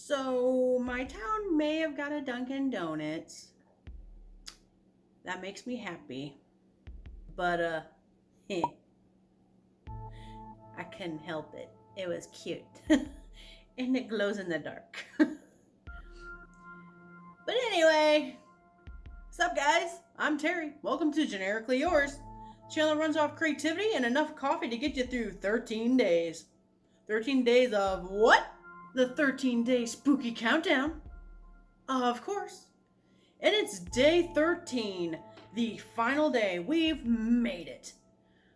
So my town may have got a Dunkin' Donuts. That makes me happy. But I couldn't help it. It was cute. And it glows in the dark. But anyway, what's up guys? I'm Terry. Welcome to Generically Yours. Channel runs off creativity and enough coffee to get you through 13 days. 13 days of what? The 13-day spooky countdown. Of course. And it's day 13, the final day. We've made it.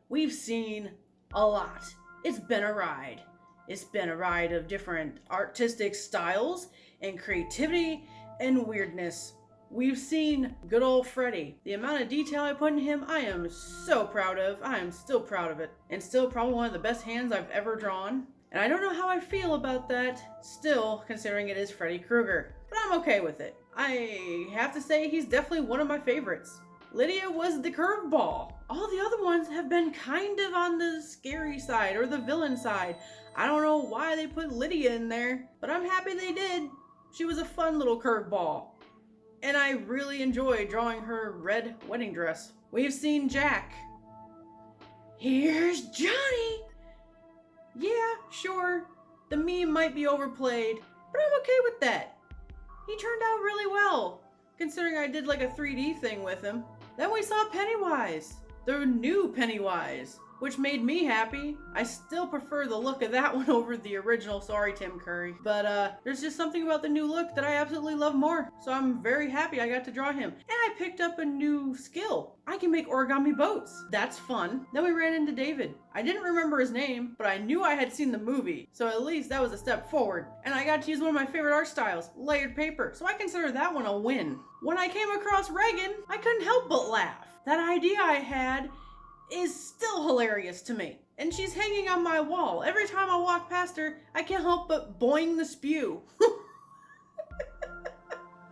We've seen a lot. It's been a ride. It's been a ride of different artistic styles and creativity and weirdness. We've seen good old Freddy. The amount of detail I put in him, I am so proud of. I am still proud of it. And still probably one of the best hands I've ever drawn. And I don't know how I feel about that still, considering it is Freddy Krueger. But I'm okay with it. I have to say he's definitely one of my favorites. Lydia was the curveball. All the other ones have been kind of on the scary side or the villain side. I don't know why they put Lydia in there, but I'm happy they did. She was a fun little curveball. And I really enjoy drawing her red wedding dress. We've seen Jack. Here's Johnny. Yeah, sure, the meme might be overplayed, but I'm okay with that. He turned out really well, considering I did like a 3D thing with him. Then we saw Pennywise, the new Pennywise, which made me happy. I still prefer the look of that one over the original, sorry Tim Curry. But there's just something about the new look that I absolutely love more. So I'm very happy I got to draw him. And I picked up a new skill. I can make origami boats. That's fun. Then we ran into David. I didn't remember his name, but I knew I had seen the movie. So at least that was a step forward. And I got to use one of my favorite art styles, layered paper. So I consider that one a win. When I came across Reagan, I couldn't help but laugh. That idea I had is still hilarious to me. And she's hanging on my wall. Every time I walk past her, I can't help but boing the spew.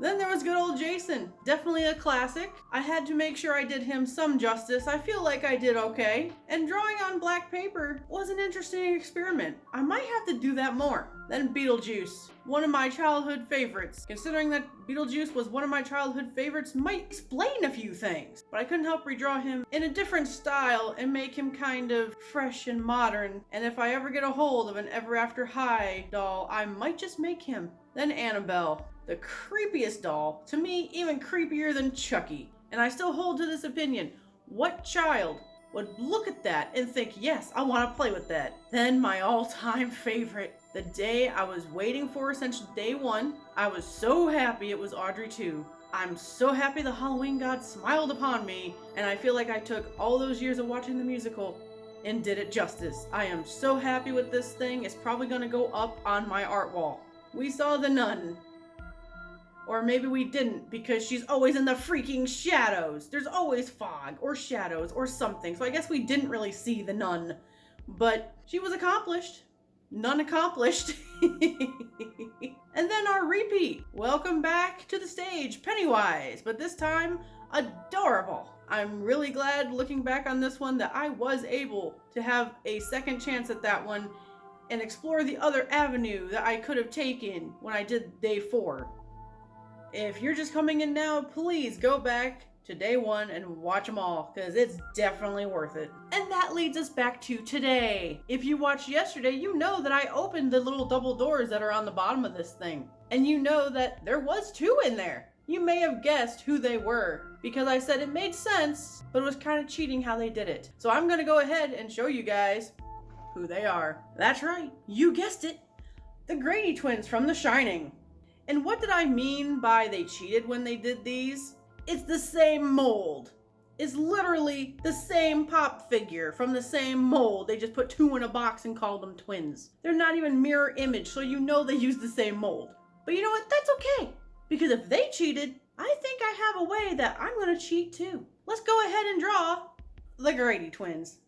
Then there was good old Jason. Definitely a classic. I had to make sure I did him some justice. I feel like I did okay. And drawing on black paper was an interesting experiment. I might have to do that more. Then Beetlejuice, one of my childhood favorites. Considering that Beetlejuice was one of my childhood favorites might explain a few things. But I couldn't help redraw him in a different style and make him kind of fresh and modern. And if I ever get a hold of an Ever After High doll, I might just make him. Then Annabelle. The creepiest doll, to me even creepier than Chucky. And I still hold to this opinion. What child would look at that and think, yes, I want to play with that? Then my all-time favorite, the day I was waiting for since day one. I was so happy it was Audrey 2. I'm so happy the Halloween god smiled upon me, and I feel like I took all those years of watching the musical and did it justice. I am so happy with this thing. It's probably going to go up on my art wall. We saw the nun. Or maybe we didn't, because she's always in the freaking shadows. There's always fog or shadows or something. So I guess we didn't really see the nun. But she was accomplished. None accomplished. And then our repeat. Welcome back to the stage, Pennywise. But this time, adorable. I'm really glad looking back on this one that I was able to have a second chance at that one and explore the other avenue that I could have taken when I did day 4. If you're just coming in now, please go back to day 1 and watch them all, because it's definitely worth it. And that leads us back to today. If you watched yesterday, you know that I opened the little double doors that are on the bottom of this thing. And you know that there was 2 in there. You may have guessed who they were, because I said it made sense, but it was kind of cheating how they did it. So I'm going to go ahead and show you guys who they are. That's right, you guessed it. The Grady Twins from The Shining. And what did I mean by they cheated when they did these? It's the same mold. It's literally the same pop figure from the same mold. They just put 2 in a box and called them twins. They're not even mirror image, so you know they used the same mold. But you know what? That's okay. Because if they cheated, I think I have a way that I'm going to cheat too. Let's go ahead and draw the Grady Twins.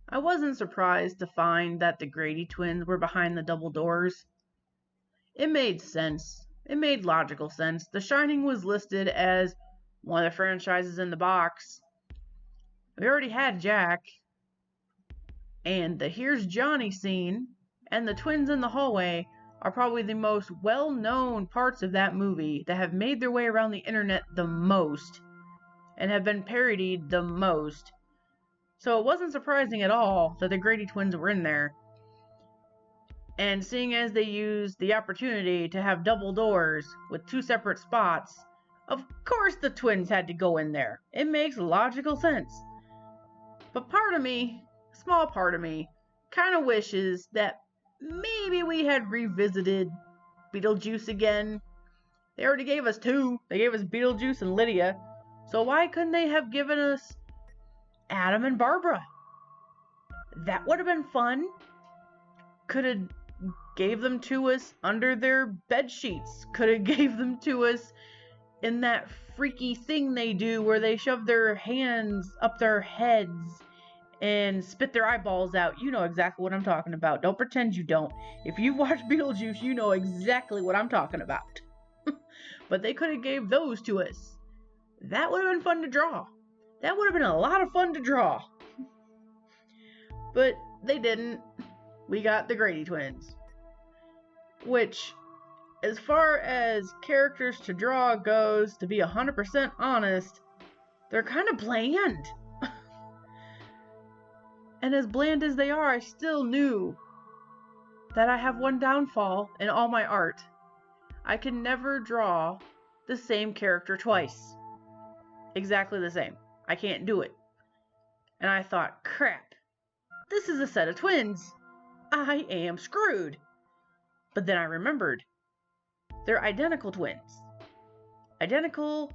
I wasn't surprised to find that the Grady Twins were behind the double doors. It made sense. It made logical sense. The Shining was listed as one of the franchises in the box. We already had Jack. And the Here's Johnny scene and the twins in the hallway are probably the most well-known parts of that movie that have made their way around the internet the most and have been parodied the most. So it wasn't surprising at all that the Grady Twins were in there. And seeing as they used the opportunity to have double doors with 2 separate spots, of course the twins had to go in there. It makes logical sense. But part of me, small part of me, kind of wishes that maybe we had revisited Beetlejuice again. They already gave us 2. They gave us Beetlejuice and Lydia. So why couldn't they have given us Adam and Barbara? That would have been fun. Could have gave them to us under their bed sheets. Could have gave them to us in that freaky thing they do where they shove their hands up their heads and spit their eyeballs out. You know exactly what I'm talking about. Don't pretend you don't. If you've watched Beetlejuice, you know exactly what I'm talking about. But they could have gave those to us. That would have been fun to draw. That would have been a lot of fun to draw. But they didn't. We got the Grady Twins. Which, as far as characters to draw goes, to be 100% honest, they're kind of bland. And as bland as they are, I still knew that I have one downfall in all my art. I can never draw the same character twice. Exactly the same. I can't do it. And I thought, crap, this is a set of twins. I am screwed. But then I remembered, they're identical twins. Identical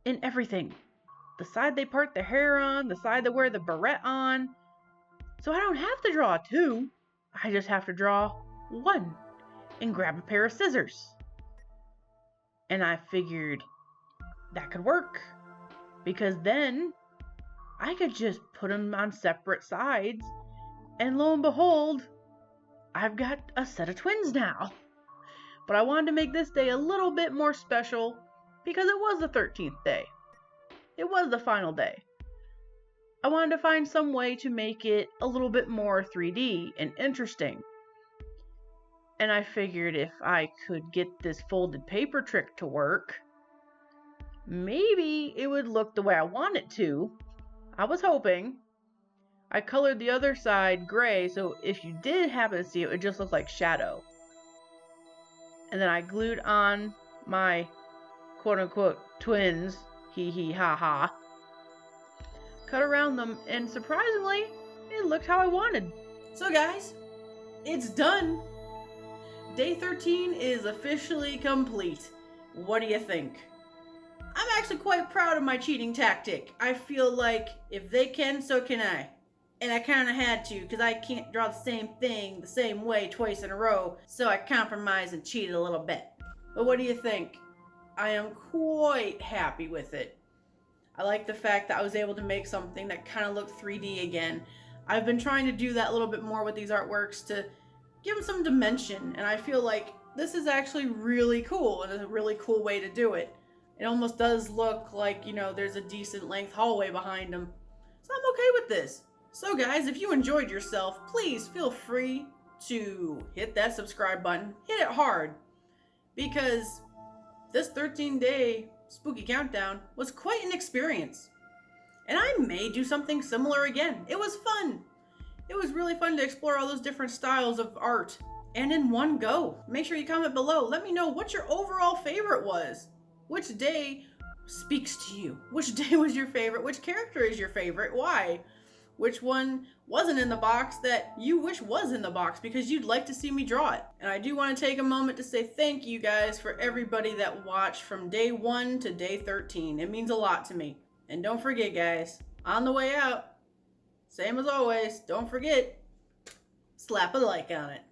in everything. The side they part their hair on, the side they wear the beret on. So I don't have to draw 2. I just have to draw 1 and grab a pair of scissors. And I figured that could work, because then I could just put them on separate sides, and lo and behold, I've got a set of twins now. But I wanted to make this day a little bit more special because it was the 13th day. It was the final day. I wanted to find some way to make it a little bit more 3D and interesting. And I figured if I could get this folded paper trick to work, maybe it would look the way I want it to. I was hoping. I colored the other side gray, so if you did happen to see it, it would just look like shadow. And then I glued on my quote-unquote twins, hee hee ha ha, cut around them, and surprisingly, it looked how I wanted. So guys, it's done. Day 13 is officially complete. What do you think? I'm actually quite proud of my cheating tactic. I feel like if they can, so can I. And I kind of had to, because I can't draw the same thing the same way twice in a row, so I compromised and cheated a little bit. But what do you think? I am quite happy with it. I like the fact that I was able to make something that kind of looked 3D again. I've been trying to do that a little bit more with these artworks to give them some dimension, and I feel like this is actually really cool, and it's a really cool way to do it. It almost does look like, you know, there's a decent length hallway behind them. So I'm okay with this. So guys, if you enjoyed yourself, please feel free to hit that subscribe button. Hit it hard. Because this 13-day spooky countdown was quite an experience. And I may do something similar again. It was fun. It was really fun to explore all those different styles of art. And in one go. Make sure you comment below. Let me know what your overall favorite was. Which day speaks to you? Which day was your favorite? Which character is your favorite? Why? Which one wasn't in the box that you wish was in the box because you'd like to see me draw it? And I do want to take a moment to say thank you guys for everybody that watched from day 1 to day 13. It means a lot to me. And don't forget guys, on the way out, same as always, don't forget, slap a like on it.